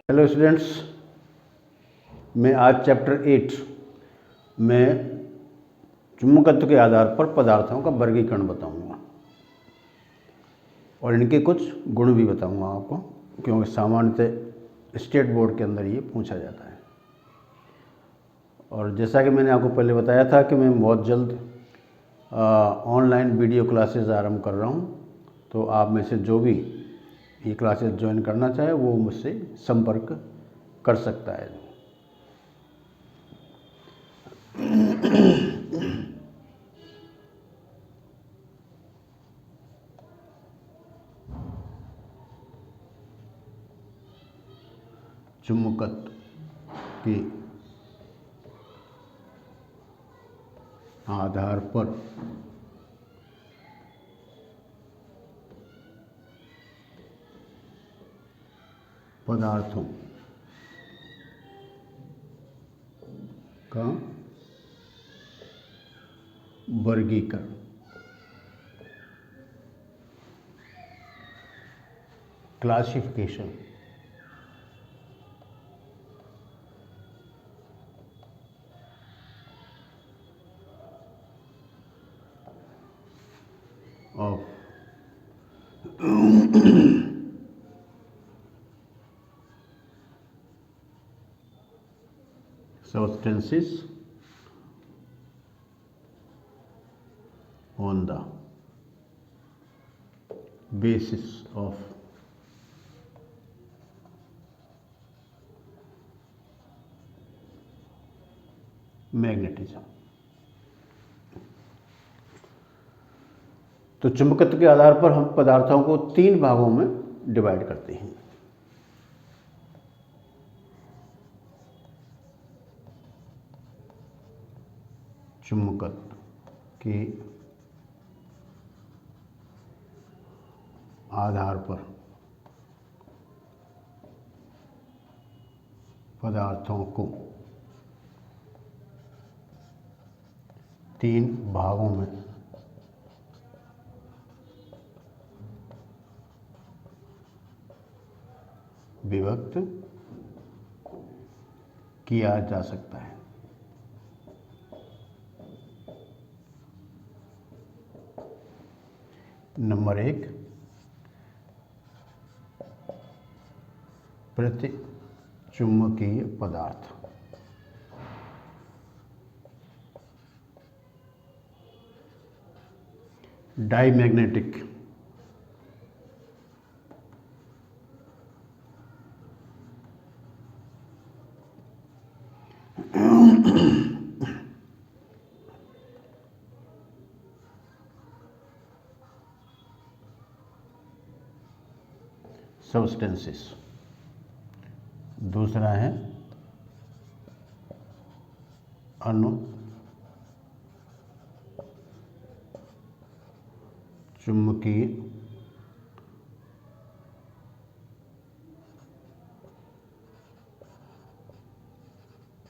Hello students, मैं आज chapter 8 में चुंबकत्व के आधार पर पदार्थों का वर्गीकरण बताऊंगा और इनके कुछ गुण भी बताऊंगा आपको, क्योंकि सामान्यतः स्टेट बोर्ड के अंदर ये पूछा जाता है। और जैसा कि मैंने आपको पहले बताया था कि मैं बहुत जल्द ऑनलाइन वीडियो क्लासेस आरंभ कर रहा हूँ, तो आप में से जो भी ये क्लासेस ज्वाइन करना चाहे वो मुझसे संपर्क कर सकता है। चुंबकत्व के आधार पर पदार्थों का वर्गीकरण। Classification of substances on the basis of magnetism. तो चुंबकत्व के आधार पर हम पदार्थों को 3 भागों में डिवाइड करते हैं। चुंबकत्व के आधार पर पदार्थों को 3 भागों में विभक्त किया जा सकता है। नंबर 1, प्रतिचुंबकीय पदार्थ। Diamagnetic substances. दूसरा है अणु चुंबकीय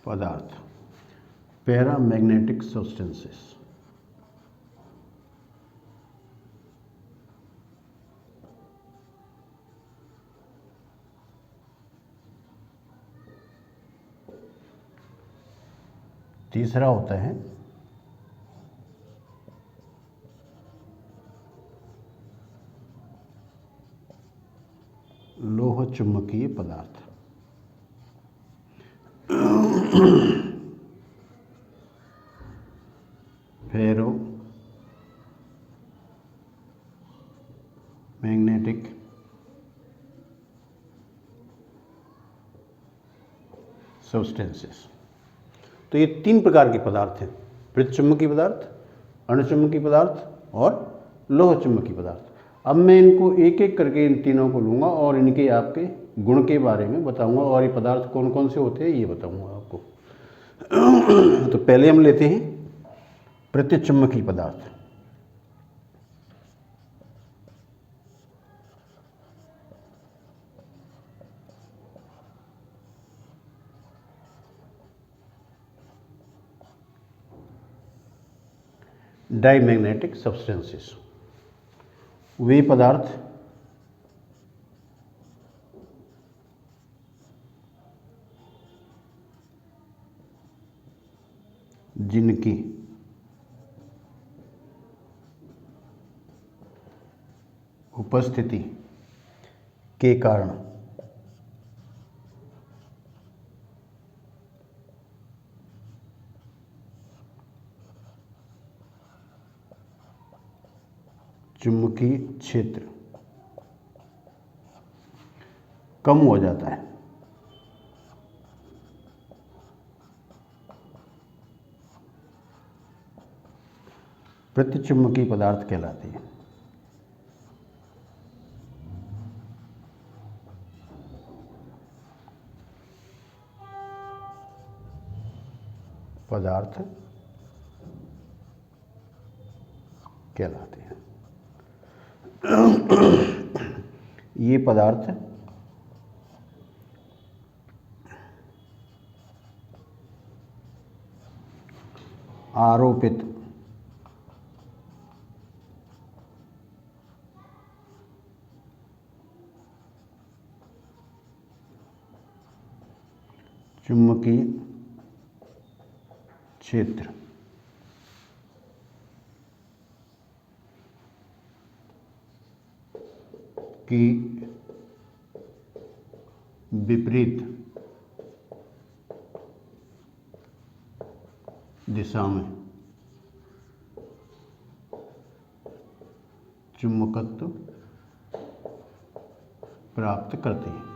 पदार्थ, पैरामैग्नेटिक सब्सटेंसेस। तीसरा होता है लोह चुंबकीय पदार्थ। फेरो मैग्नेटिक सब्सटेंसेस। तो ये 3 प्रकार के पदार्थ हैं: प्रतिचुंबकीय पदार्थ, अणुचुंबकीय पदार्थ और लोह चुंबकीय पदार्थ। अब मैं इनको एक एक करके इन तीनों को लूँगा और इनके आपके गुण के बारे में बताऊंगा और ये पदार्थ कौन कौन से होते हैं ये बताऊंगा आपको। तो पहले हम लेते हैं प्रतिचुंबकीय पदार्थ। डाईमैग्नेटिक सब्सटेंसेस, वे पदार्थ जिनकी उपस्थिति के कारण चुंबकीय क्षेत्र कम हो जाता है, प्रतिचुंबकीय पदार्थ कहलाती है। पदार्थ कहलाते हैं। ये पदार्थ आरोपित चुंबकीय क्षेत्र की विपरीत दिशा में चुंबकत्व प्राप्त करते हैं।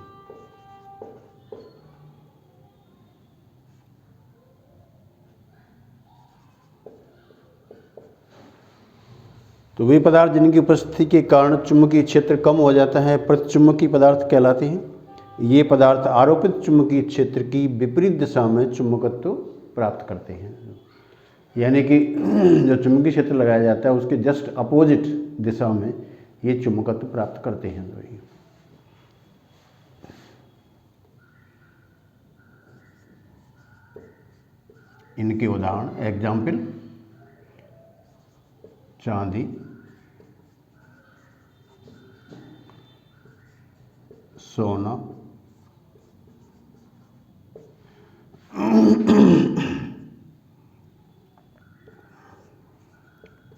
तो वे पदार्थ जिनकी उपस्थिति के कारण चुंबकीय क्षेत्र कम हो जाता है प्रतिचुंबकीय पदार्थ कहलाते हैं। ये पदार्थ आरोपित चुंबकीय क्षेत्र की विपरीत दिशा में चुंबकत्व प्राप्त करते हैं। यानी कि जो चुंबकीय क्षेत्र लगाया जाता है उसके जस्ट अपोजिट दिशा में ये चुंबकत्व प्राप्त करते हैं। इनके उदाहरण एग्जाम्पल चांदी, सोना,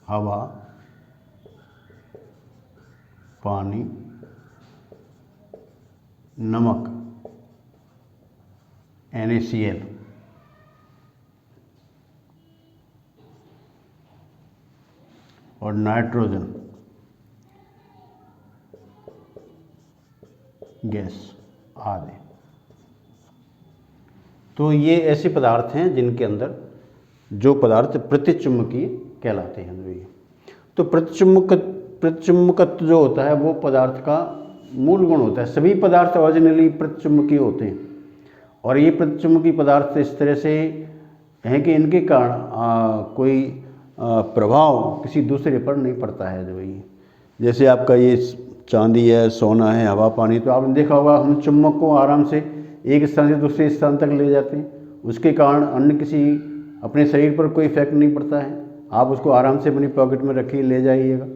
हवा, पानी, नमक NaCl, और नाइट्रोजन गैस आदि। तो ये ऐसे पदार्थ हैं जिनके अंदर जो पदार्थ प्रतिचुंबकीय कहलाते हैं। तो प्रतिचुंबकत्व जो होता है वो पदार्थ का मूल गुण होता है। सभी पदार्थ ओरिजिनली प्रतिचुंबकीय होते हैं और ये प्रतिचुंबकीय पदार्थ इस तरह से हैं कि इनके कारण कोई प्रभाव किसी दूसरे पर नहीं पड़ता है। जो ये जैसे आपका ये चांदी है, सोना है, हवा, पानी, तो आपने देखा होगा हम चुम्बक को आराम से एक स्थान से दूसरे स्थान तक ले जाते हैं, उसके कारण अन्य किसी अपने शरीर पर कोई इफेक्ट नहीं पड़ता है। आप उसको आराम से अपनी पॉकेट में रखिए, ले जाइएगा।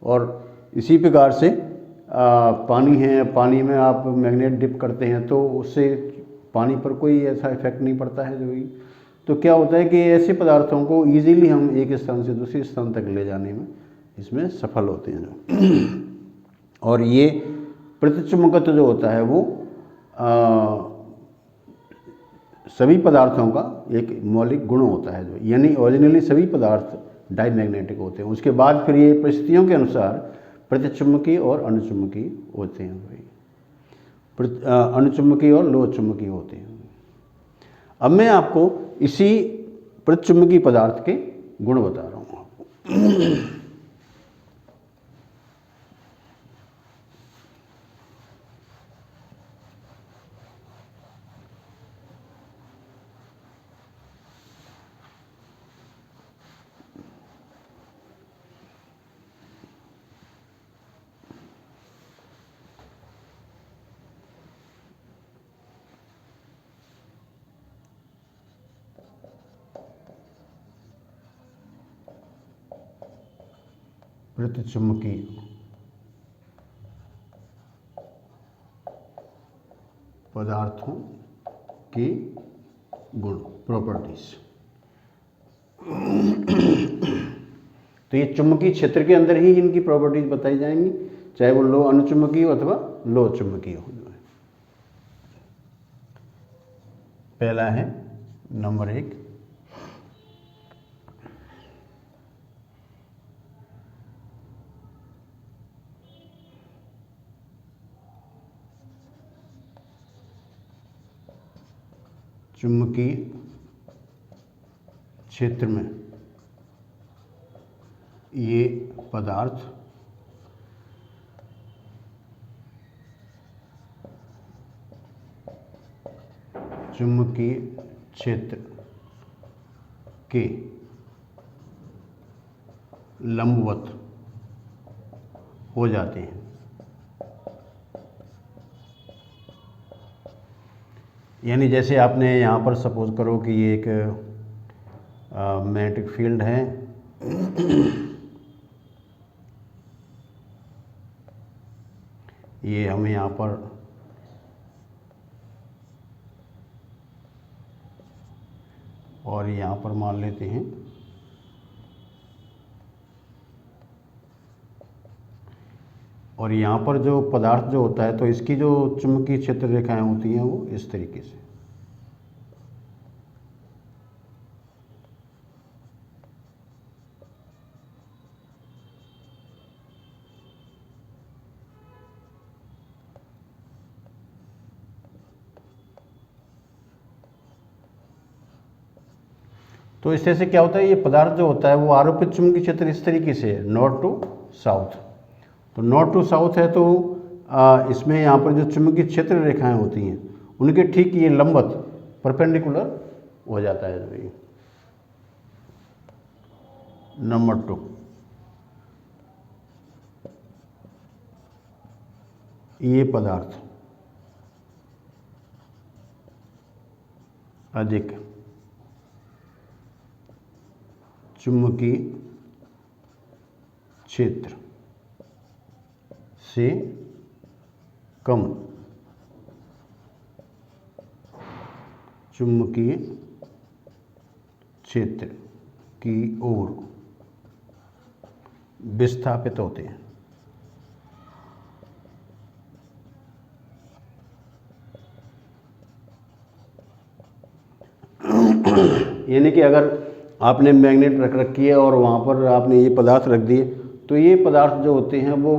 और इसी प्रकार से पानी है, पानी में आप मैग्नेट डिप करते हैं तो उससे पानी पर कोई ऐसा इफेक्ट नहीं पड़ता है। जो तो क्या होता है कि ऐसे पदार्थों को ईजीली हम एक स्थान से दूसरे स्थान तक ले जाने में इसमें सफल होते हैं। और ये प्रतिचुंबकत्व जो होता है वो सभी पदार्थों का एक मौलिक गुण होता है। जो यानी ओरिजिनली सभी पदार्थ डायमैग्नेटिक होते हैं, उसके बाद फिर ये परिस्थितियों के अनुसार प्रतिचुंबकीय और अनुचुंबकीय होते हैं। अनुचुंबकीय और लोह चुंबकीय होते हैं। अब मैं आपको इसी प्रतिचुंबकीय पदार्थ के गुण बता रहा हूँ आपको। प्रतिचुंबकीय पदार्थों के गुण, प्रॉपर्टीज। तो ये चुंबकीय क्षेत्र के अंदर ही इनकी प्रॉपर्टीज बताई जाएंगी, चाहे वो लो अनुचुंबकीय हो अथवा लो चुंबकीय हो। पहला है नंबर 1, चुंबकीय क्षेत्र में ये पदार्थ चुंबकीय क्षेत्र के लंबवत हो जाते हैं। यानी जैसे आपने यहाँ पर सपोज करो कि ये एक मैग्नेटिक फील्ड है, ये हम यहाँ पर और यहाँ पर मान लेते हैं और यहाँ पर जो पदार्थ जो होता है तो इसकी जो चुंबकीय क्षेत्र रेखाएं होती हैं वो इस तरीके से। तो इस तरह से क्या होता है, ये पदार्थ जो होता है वो आरोपित चुंबकीय क्षेत्र इस तरीके से है, नॉर्थ टू साउथ। तो नॉर्थ टू साउथ है तो इसमें यहाँ पर जो चुंबकीय क्षेत्र रेखाएं होती हैं उनके ठीक ये लंबवत परपेंडिकुलर हो जाता है। जो ये नंबर 2, ये पदार्थ अधिक चुंबकीय क्षेत्र से कम चुंबकीय क्षेत्र की ओर विस्थापित होते हैं। यानी कि अगर आपने मैग्नेट रख रखी है और वहाँ पर आपने ये पदार्थ रख दिए तो ये पदार्थ जो होते हैं वो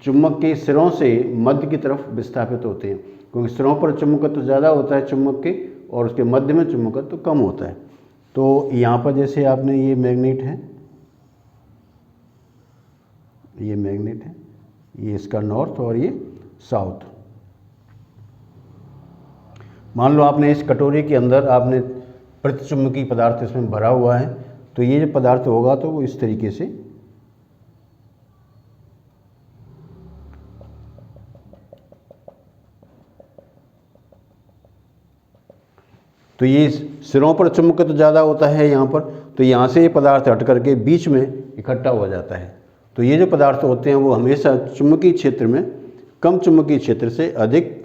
चुंबक के सिरों से मध्य की तरफ विस्थापित होते हैं, क्योंकि सिरों पर चुंबकत्व तो ज़्यादा होता है चुंबक के और उसके मध्य में चुंबकत्व तो कम होता है। तो यहाँ पर जैसे आपने ये मैग्नेट है, ये मैग्नेट है, ये इसका नॉर्थ और ये साउथ। मान लो आपने इस कटोरी के अंदर आपने प्रतिचुंबकीय पदार्थ इसमें भरा हुआ है, तो ये जो पदार्थ होगा तो वो इस तरीके से तो ये सिरों पर चुंबकत्व तो ज़्यादा होता है यहाँ पर, तो यहाँ से ये पदार्थ हट करके बीच में इकट्ठा हो जाता है। तो ये जो पदार्थ होते हैं वो हमेशा चुंबकीय क्षेत्र में कम चुंबकीय क्षेत्र से अधिक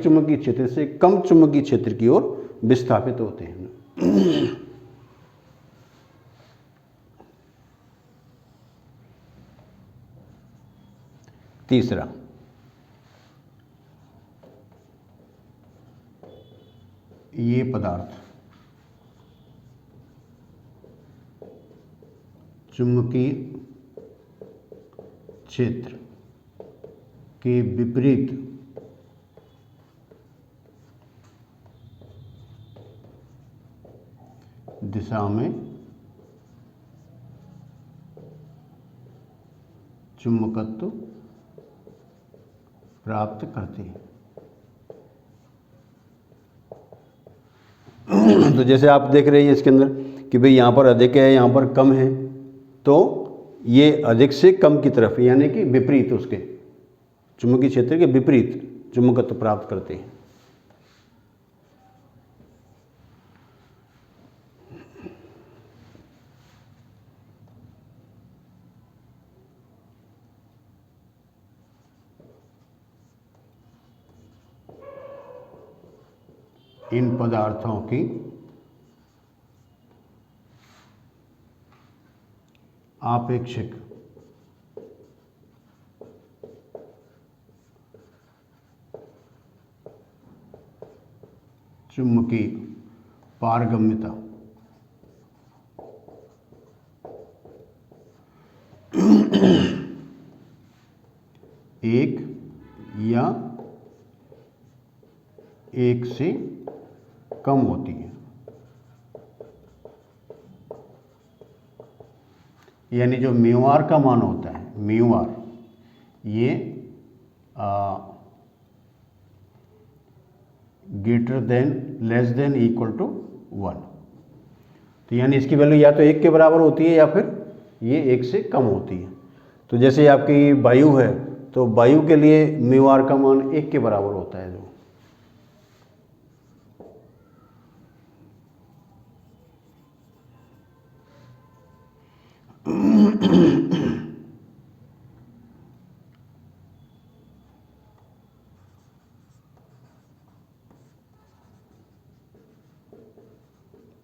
चुंबकीय क्षेत्र से कम चुंबकीय क्षेत्र की ओर विस्थापित होते हैं। तीसरा, ये पदार्थ चुंबकीय क्षेत्र के विपरीत दिशा में चुंबकत्व प्राप्त करते हैं। तो जैसे आप देख रहे हैं इसके अंदर कि भाई यहाँ पर अधिक है, यहाँ पर कम है, तो ये अधिक से कम की तरफ यानी कि विपरीत उसके चुंबकीय क्षेत्र के विपरीत चुंबकत्व प्राप्त करते हैं। इन पदार्थों की आपेक्षिक चुंबकीय पारगम्यता एक या एक से कम होती है। यानी जो म्यू आर का मान होता है, म्यू आर, ये greater than less than equal to 1। तो यानी इसकी वैल्यू या तो 1 के बराबर होती है या फिर ये 1 से कम होती है। तो जैसे आपकी वायु है, तो वायु के लिए म्यू आर का मान 1 के बराबर होता है जो।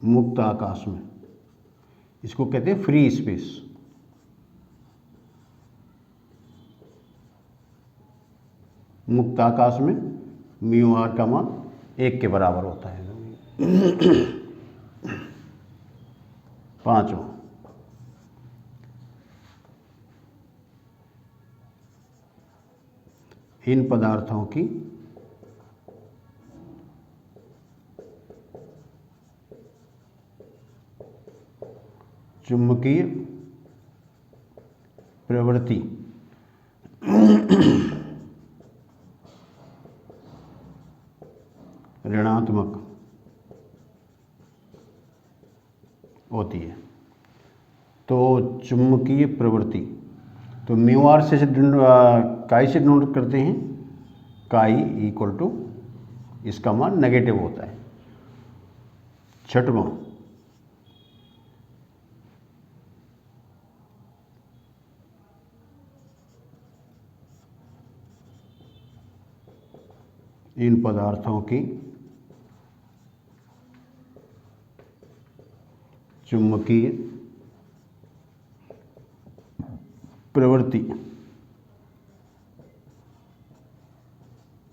मुक्त आकाश में, इसको कहते हैं फ्री स्पेस। मुक्त आकाश में म्यू आर का मान 1 के बराबर होता है। पांचवा, इन पदार्थों की चुंबकीय प्रवृत्ति ऋणात्मक होती है। तो चुंबकीय प्रवृत्ति, तो म्यू आर से काई से डिनोट करते हैं, काई इक्वल टू, इसका मान नेगेटिव होता है। छठवां, इन पदार्थों की चुंबकीय प्रवृत्ति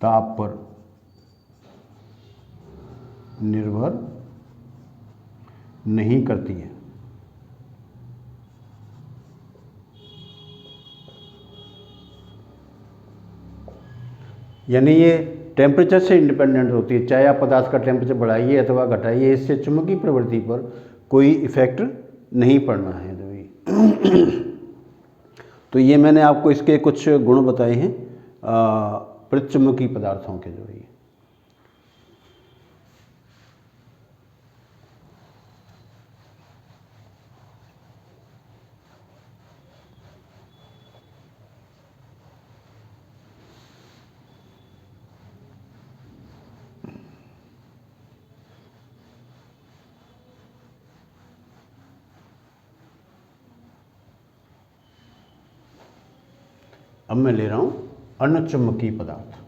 ताप पर निर्भर नहीं करती है। यानी ये टेम्परेचर से इंडिपेंडेंट होती है, चाहे आप पदार्थ का टेम्परेचर बढ़ाइए अथवा घटाइए, इससे चुंबकीय प्रवृत्ति पर कोई इफेक्ट नहीं पड़ना है। तो ये मैंने आपको इसके कुछ गुण बताए हैं प्रतिचुंबकीय पदार्थों के जो ये। अब मैं ले रहा हूं अणुचुंबकीय पदार्थ।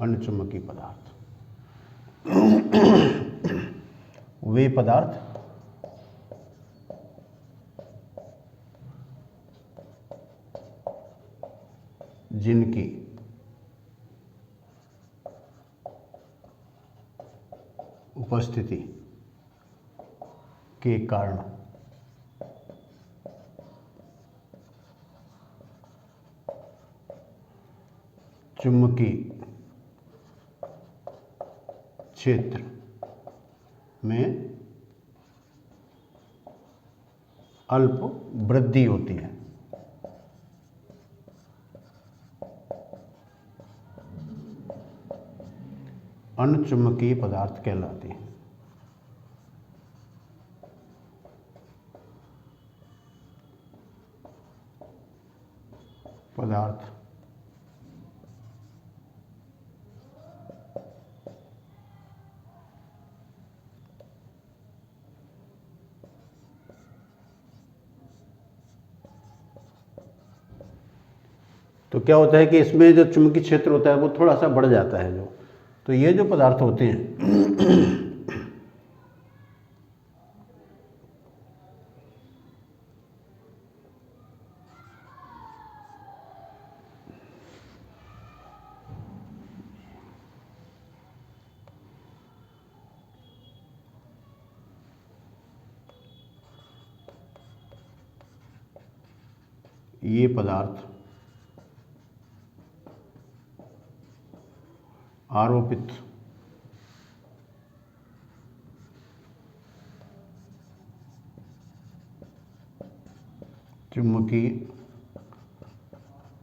अणुचुंबकीय पदार्थ वे पदार्थ जिनकी उपस्थिति के कारण चुंबकीय क्षेत्र में अल्प वृद्धि होती है। अणुचुंबकीय पदार्थ कहलाते हैं। पदार्थ तो क्या होता है कि इसमें जो चुंबकीय क्षेत्र होता है वो थोड़ा सा बढ़ जाता है जो। तो ये जो पदार्थ होते हैं ये पदार्थ आरोपित चुंबकीय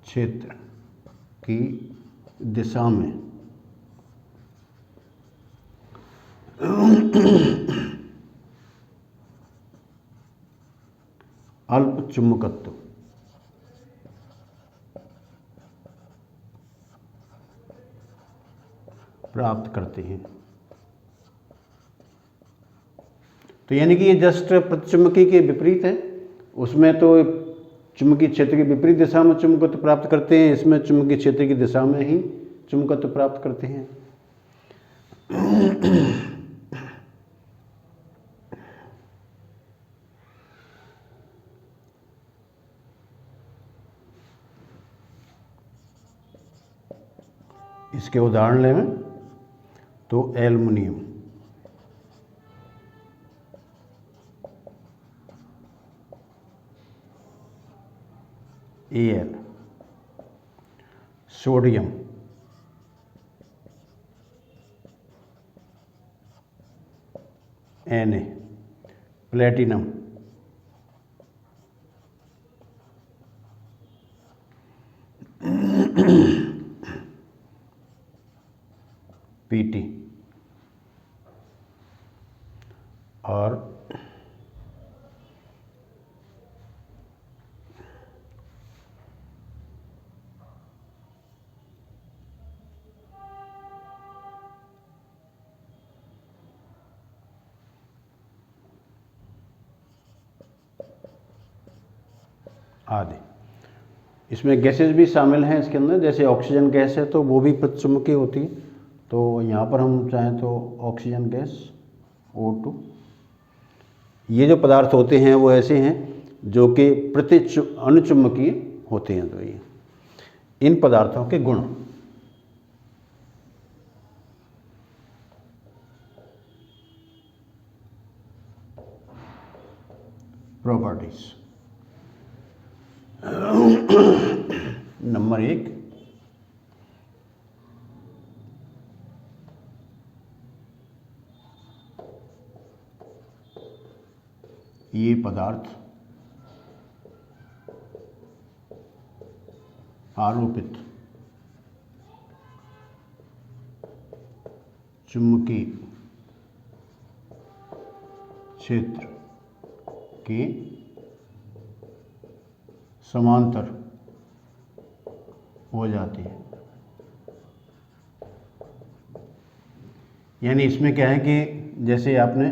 क्षेत्र की दिशा में अल्प चुंबकत्व प्राप्त करते हैं। तो यानी कि ये जस्ट प्रतिचुंबकीय के विपरीत है। उसमें तो चुंबकीय क्षेत्र की विपरीत दिशा में चुंबकत्व प्राप्त करते हैं, इसमें चुंबकीय क्षेत्र की दिशा में ही चुंबकत्व प्राप्त करते हैं। इसके उदाहरण लें तो aluminium, Al, sodium, Na, platinum, Pt और आदि। इसमें गैसेज भी शामिल हैं इसके अंदर, जैसे ऑक्सीजन गैस है तो वो भी प्रतिचुंबकीय होती है। तो यहाँ पर हम चाहें तो ऑक्सीजन गैस O2, ये जो पदार्थ होते हैं वो ऐसे हैं जो कि अनुचुंबकीय होते हैं। तो ये इन पदार्थों के गुण, प्रॉपर्टीज। नंबर 1, ये पदार्थ आरोपित चुंबकीय क्षेत्र के समांतर हो जाती है। यानी इसमें क्या है कि जैसे आपने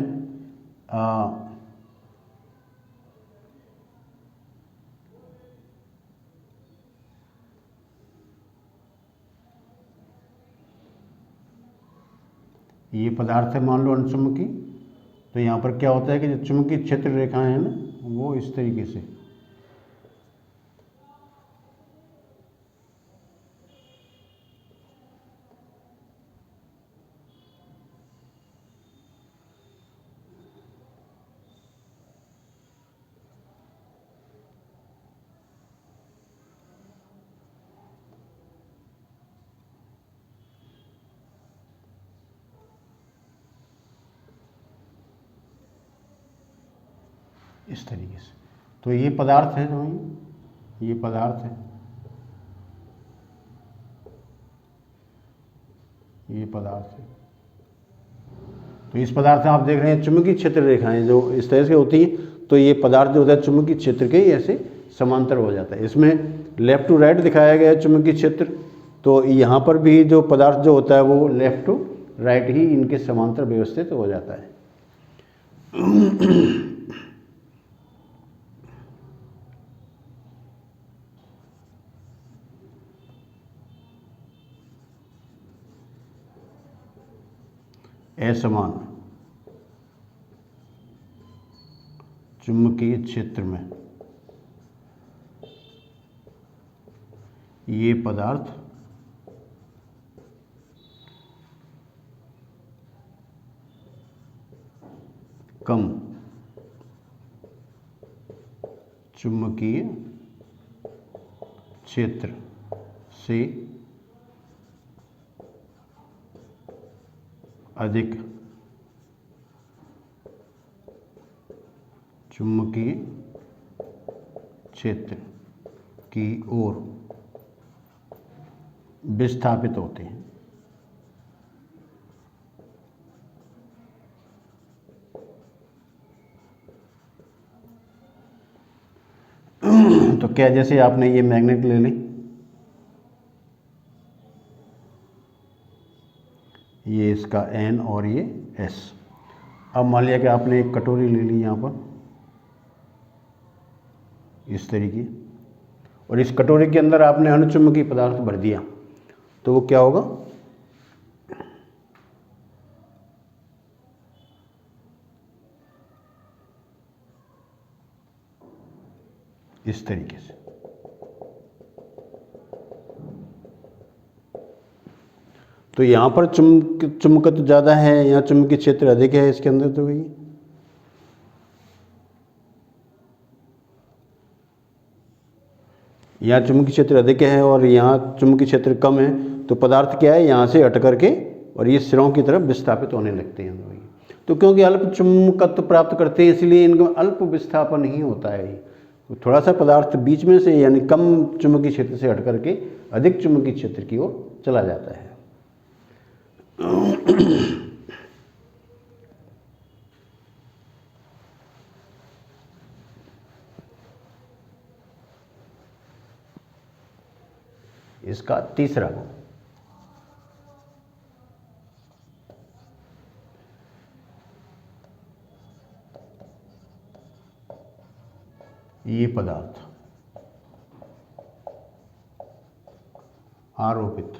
ये पदार्थ है मान लो अनुचुंबकीय, तो यहाँ पर क्या होता है कि जो चुंबकीय क्षेत्र रेखाएं हैं ना वो इस तरीके से इस तरीके से। तो ये पदार्थ है जो ये पदार्थ है, ये पदार्थ है। तो इस पदार्थ में आप देख रहे हैं चुंबकीय क्षेत्र रेखाएं जो इस तरह से होती हैं, तो ये पदार्थ जो होता है चुंबकीय क्षेत्र के ही ऐसे समांतर हो जाता है। इसमें लेफ्ट टू राइट दिखाया गया है चुंबकीय क्षेत्र, तो यहाँ पर भी जो पदार्थ जो होता है वो लेफ्ट टू राइट ही इनके समांतर व्यवस्थित हो जाता है। असमान चुंबकीय क्षेत्र में ये पदार्थ कम चुंबकीय क्षेत्र से अधिक चुंबकीय क्षेत्र की ओर विस्थापित होते हैं। तो क्या, जैसे आपने ये मैग्नेट ले ली, ये इसका N और ये S। अब मान लिया कि आपने एक कटोरी ले ली यहाँ पर इस तरीके, और इस कटोरी के अंदर आपने अणुचुंबकीय पदार्थ भर दिया, तो वो क्या होगा, इस तरीके से। तो यहाँ पर चुंबकत्व ज़्यादा है, यहाँ चुंबकीय क्षेत्र अधिक है इसके अंदर, तो वही यहाँ चुंबकीय क्षेत्र अधिक है और यहाँ चुंबकीय क्षेत्र कम है, तो पदार्थ क्या है, यहाँ से हट करके और ये सिरों की तरफ विस्थापित होने लगते हैं। वही तो, क्योंकि अल्प चुंबकत्व प्राप्त करते हैं इसलिए इनका अल्प विस्थापन ही होता है। थोड़ा सा पदार्थ बीच में से यानी कम चुंबकीय क्षेत्र से हट करके अधिक चुंबकीय क्षेत्र की ओर चला जाता है। इसका तीसरा गुण, ये पदार्थ आरोपित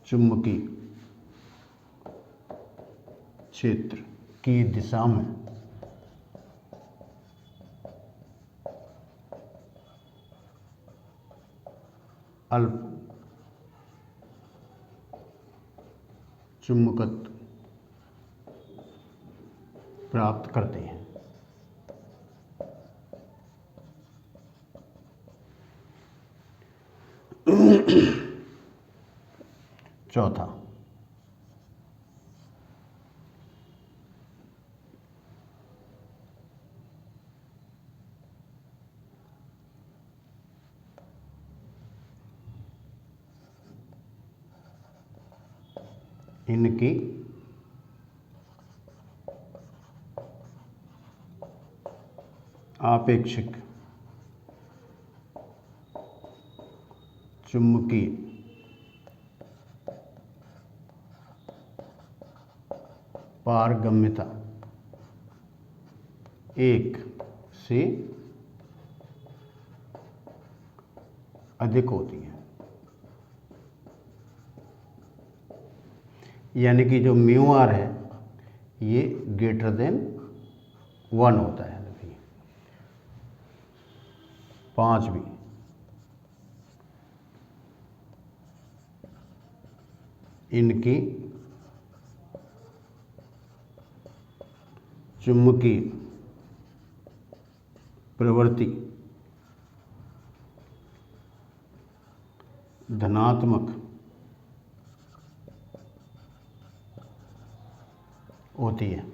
चुंबकीय क्षेत्र की दिशा में अल्प चुंबकत्व प्राप्त करते हैं। चौथा, इनकी आपेक्षिक चुंबकीय पारगम्यता 1 से अधिक होती है। यानी कि जो म्यू आर है ये ग्रेटर देन 1 होता है। 5 भी इनकी चुंबकीय प्रवृत्ति धनात्मक होती है।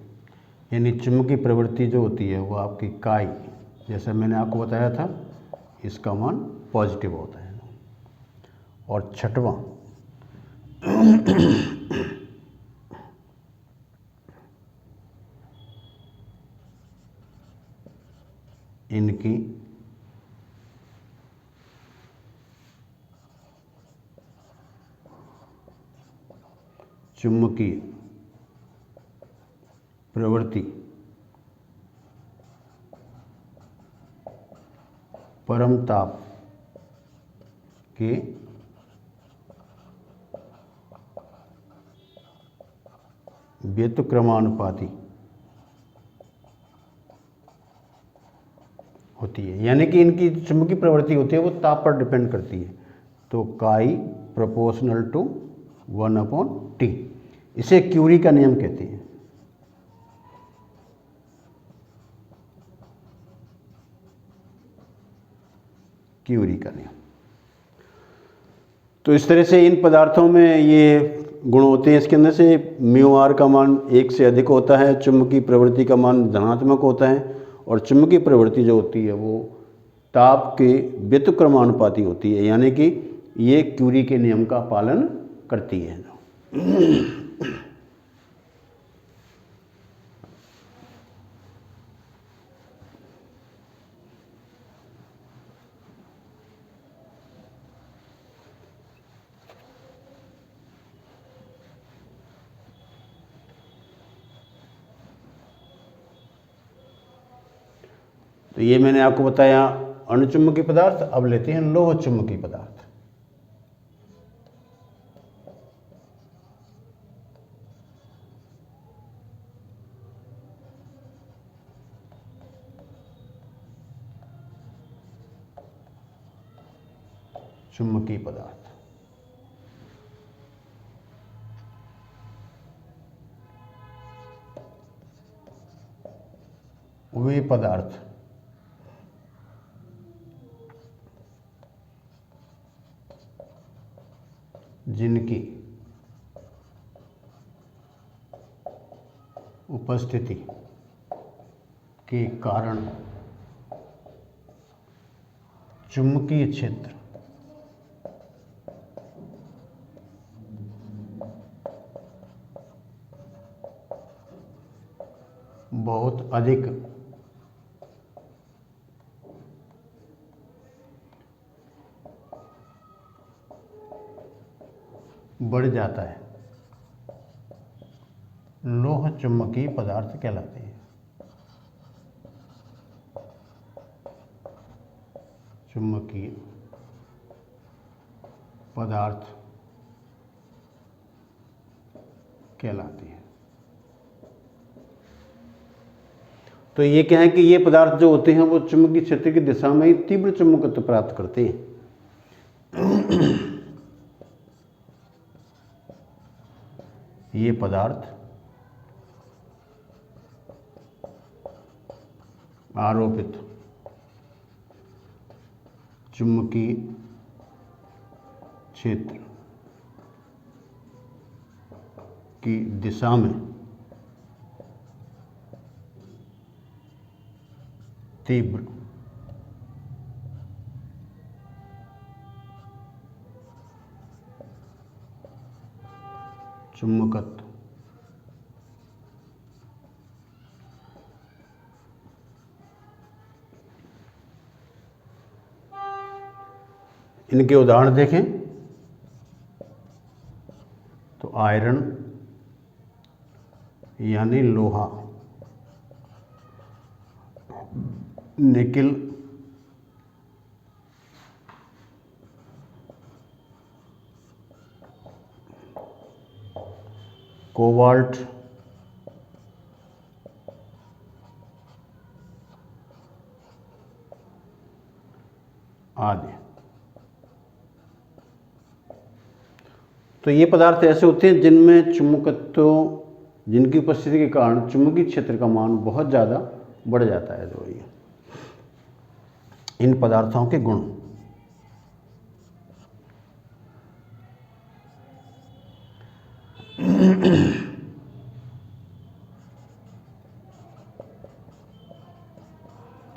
यानी चुंबकीय प्रवृत्ति जो होती है वो आपकी काई, जैसा मैंने आपको बताया था, इसका मान पॉजिटिव होता है। और छठवां, इनकी चुंबकीय प्रवृत्ति परम ताप के व्युत्क्रमानुपाती होती है, यानी कि इनकी चुंबकीय प्रवृत्ति होती है वो ताप पर डिपेंड करती है। तो काई प्रोपोर्शनल टू 1/T, इसे क्यूरी का नियम कहते हैं। क्यूरी का नियम। तो इस तरह से इन पदार्थों में ये गुण होते हैं। इसके अंदर से म्यू आर का मान 1 से अधिक होता है, चुंबकीय प्रवृत्ति का मान धनात्मक होता है, और चुंबकीय प्रवृत्ति जो होती है वो ताप के व्युत्क्रमानुपाती होती है, यानी कि ये क्यूरी के नियम का पालन करती है। तो ये मैंने आपको बताया अणुचुंबकीय पदार्थ। अब लेते हैं लोह चुंबकीय पदार्थ। चुंबकीय पदार्थ, वे पदार्थ जिनकी उपस्थिति के कारण चुंबकीय क्षेत्र बहुत अधिक बढ़ जाता है, लोह चुंबकीय पदार्थ कहलाते हैं। चुंबकीय पदार्थ कहलाते हैं। तो ये क्या है कि ये पदार्थ जो होते हैं वो चुंबकीय क्षेत्र की दिशा में ही तीव्र चुंबकत्व प्राप्त करते हैं। ये पदार्थ आरोपित चुंबकीय क्षेत्र की दिशा में तीव्र चुंबकत्व इनके उदाहरण देखें तो आयरन यानी लोहा, निकिल, कोबाल्ट, आदि। तो ये पदार्थ ऐसे होते हैं जिनमें चुंबकत्व, जिनकी उपस्थिति के कारण चुंबकीय क्षेत्र का मान बहुत ज़्यादा बढ़ जाता है। जो ये इन पदार्थों के गुण।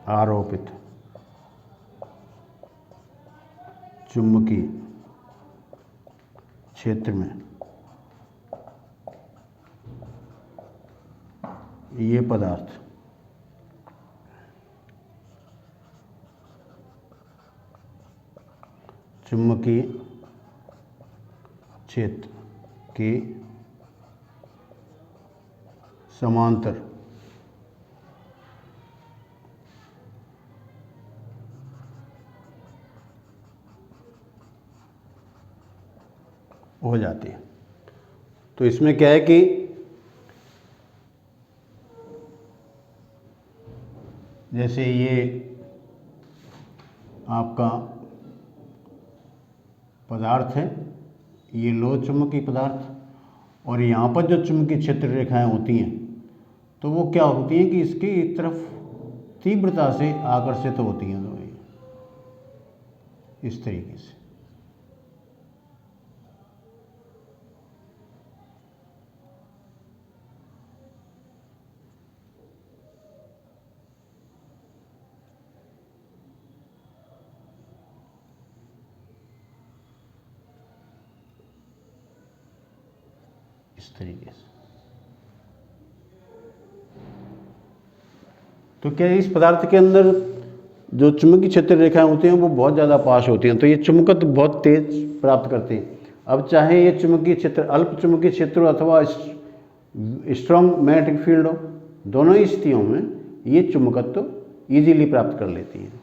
आरोपित चुंबकीय क्षेत्र में ये पदार्थ चुंबकीय क्षेत्र के समांतर हो जाते हैं। तो इसमें क्या है कि जैसे ये आपका पदार्थ है, ये लोह चुंबकीय पदार्थ, और यहाँ पर जो चुंबकीय क्षेत्र रेखाएं होती हैं तो वो क्या होती हैं कि इसकी एक तरफ तीव्रता से आकर्षित होती हैं दोनों, इस तरीके से। इस तरीके से। तो क्या इस पदार्थ के अंदर जो चुंबकीय क्षेत्र रेखाएं होती हैं वो बहुत ज़्यादा पास होती हैं, तो ये चुंबकत्व बहुत तेज प्राप्त करते हैं। अब चाहे ये चुंबकीय क्षेत्र अल्प चुंबकीय क्षेत्र हो अथवा स्ट्रॉन्ग मैग्नेटिक फील्ड हो, दोनों ही स्थितियों में ये चुंबकत्व ईजीली प्राप्त कर लेती हैं।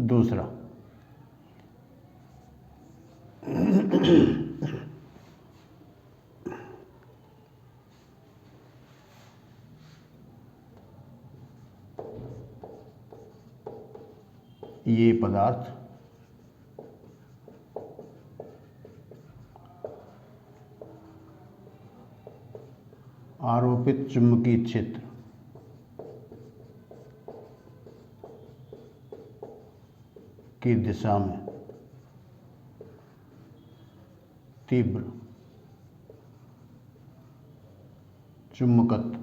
दूसरा, ये पदार्थ आरोपित चुंबकीय क्षेत्र की दिशा में तीव्र चुंबकत्व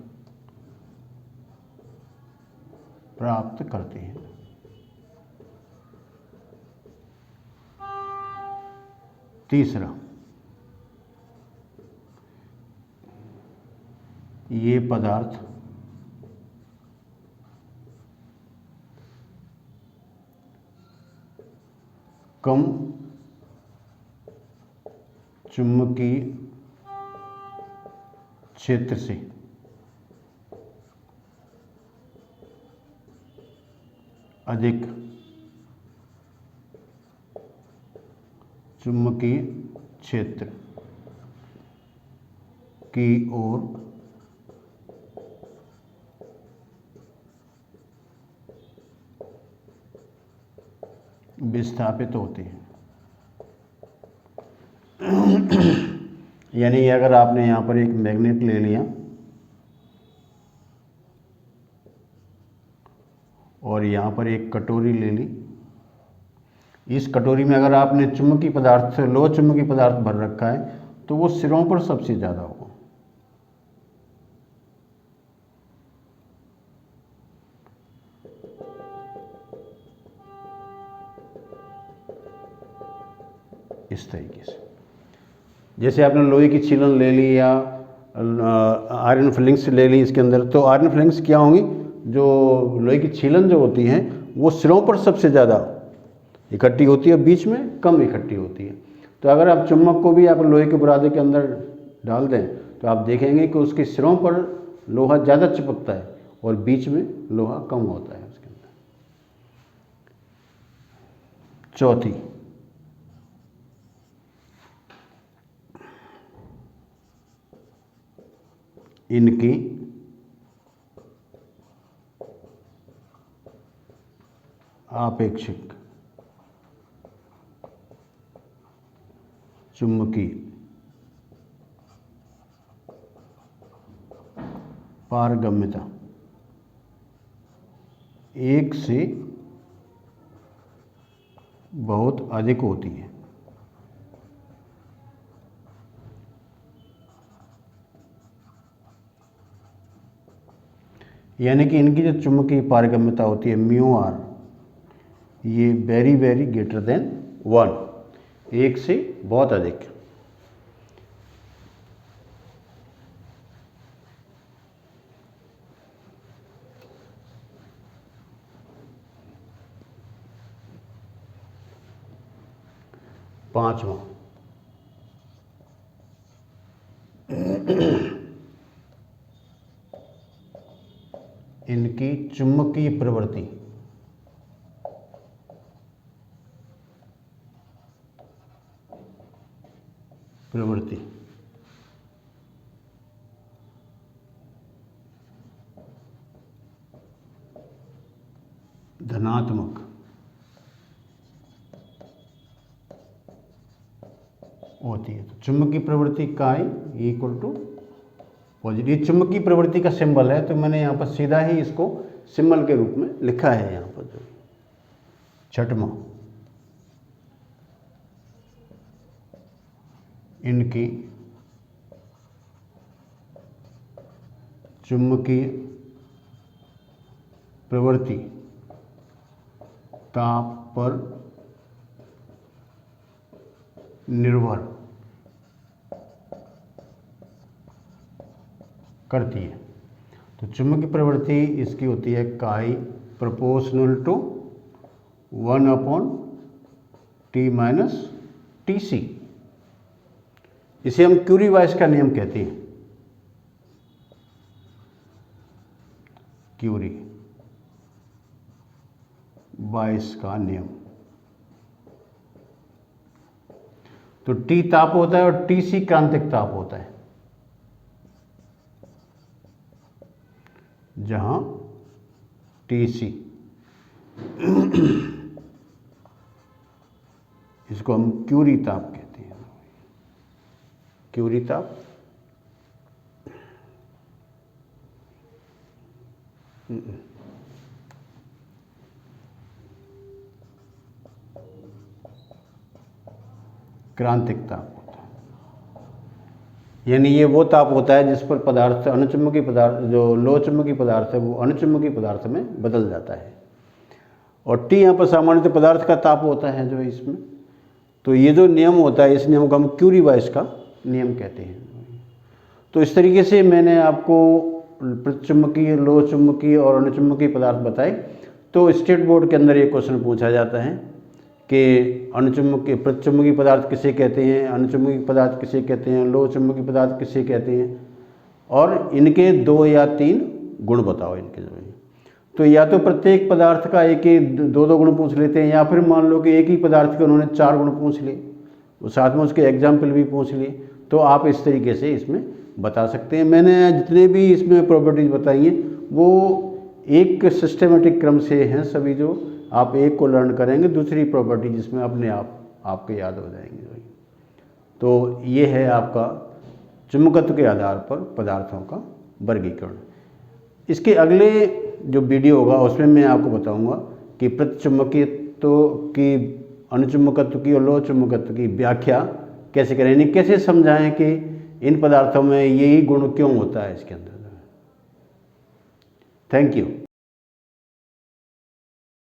प्राप्त करते हैं। तीसरा, ये पदार्थ कम चुंबकीय क्षेत्र से अधिक चुंबकीय क्षेत्र की ओर विस्थापित होते हैं। यानी अगर आपने यहाँ पर एक मैग्नेट ले लिया और यहाँ पर एक कटोरी ले ली, इस कटोरी में अगर आपने चुंबकीय पदार्थ, लोह चुंबकीय पदार्थ भर रखा है तो वो सिरों पर सबसे ज़्यादा होगा। इस तरीके से। जैसे आपने लोहे की छीलन ले ली या आयरन फिलिंग्स ले ली इसके अंदर, तो आयरन फिलिंग्स क्या होंगी, जो लोहे की छीलन जो होती हैं वो सिरों पर सबसे ज़्यादा इकट्ठी होती है, बीच में कम इकट्ठी होती है। तो अगर आप चुम्बक को भी आप लोहे के बुरादे के अंदर डाल दें तो आप देखेंगे कि उसके सिरों पर लोहा ज़्यादा चिपकता है और बीच में लोहा कम होता है उसके अंदर। चौथी, इनकी आपेक्षिक चुंबकीय पारगम्यता 1 से बहुत अधिक होती है। यानी कि इनकी जो चुंबकीय पारगम्यता होती है म्यू आर, ये वेरी वेरी ग्रेटर देन 1, 1 से बहुत अधिक। पांचवा, इनकी चुंबकीय प्रवृत्ति होती है। तो चुंबकीय प्रवृत्ति काई इक्वल टू पॉजिटिव। ये चुंबकीय प्रवृत्ति का सिंबल है, तो मैंने यहाँ पर सीधा ही इसको सिंबल के रूप में लिखा है यहाँ पर। जो छठवां, इनकी चुंबकीय प्रवृत्ति ताप पर निर्भर करती है। तो चुंबकीय प्रवृत्ति इसकी होती है काई प्रोपोर्शनल टू 1/T-TC। इसे हम क्यूरी-वाइस का नियम कहते हैं। क्यूरी-वाइस का नियम। तो T ताप होता है और TC क्रांतिक ताप होता है, जहां TC इसको हम क्यूरी ताप कहते हैं। क्यूरी ताप क्रांतिक ताप होता है, यानी ये वो ताप होता है जिस पर पदार्थ अणुचुंबकीय पदार्थ, जो लोह चुंबकीय पदार्थ है वो अणुचुंबकीय पदार्थ में बदल जाता है। और T यहाँ पर सामान्यतः पदार्थ का ताप होता है जो इसमें। तो ये जो नियम होता है, इस नियम को हम क्यूरी-वाइस का नियम कहते हैं। तो इस तरीके से मैंने आपको प्रतिचुंबकीय, लोह चुंबकीय और अणुचुंबकीय पदार्थ बताए। तो स्टेट बोर्ड के अंदर ये क्वेश्चन पूछा जाता है कि अणुचुंबकीय प्रतिचुंबकीय पदार्थ किसे कहते हैं, अणुचुंबकीय पदार्थ किसे कहते हैं, लोह चुंबकीय पदार्थ किसे कहते हैं, और इनके 2 या 3 गुण बताओ इनके जो है। तो या तो प्रत्येक पदार्थ का एक एक 2-2 गुण पूछ लेते हैं, या फिर मान लो कि एक ही पदार्थ के उन्होंने 4 गुण पूछ लिए, वो साथ में उसके एग्जाम्पल भी पूछ लिए। तो आप इस तरीके से इसमें बता सकते हैं। मैंने जितने भी इसमें प्रॉपर्टीज बताई हैं वो एक सिस्टमेटिक क्रम से हैं सभी, जो आप एक को लर्न करेंगे, दूसरी प्रॉपर्टी जिसमें अपने आप आपके याद हो जाएंगे। तो ये है आपका चुंबकत्व के आधार पर पदार्थों का वर्गीकरण। इसके अगले जो वीडियो होगा उसमें मैं आपको बताऊंगा कि प्रतिचुंबकत्व की, अणुचुंबकत्व की और लोह चुंबकत्व की व्याख्या कैसे करें, यानी कैसे समझाएं कि इन पदार्थों में यही गुण क्यों होता है इसके अंदर। Thank you.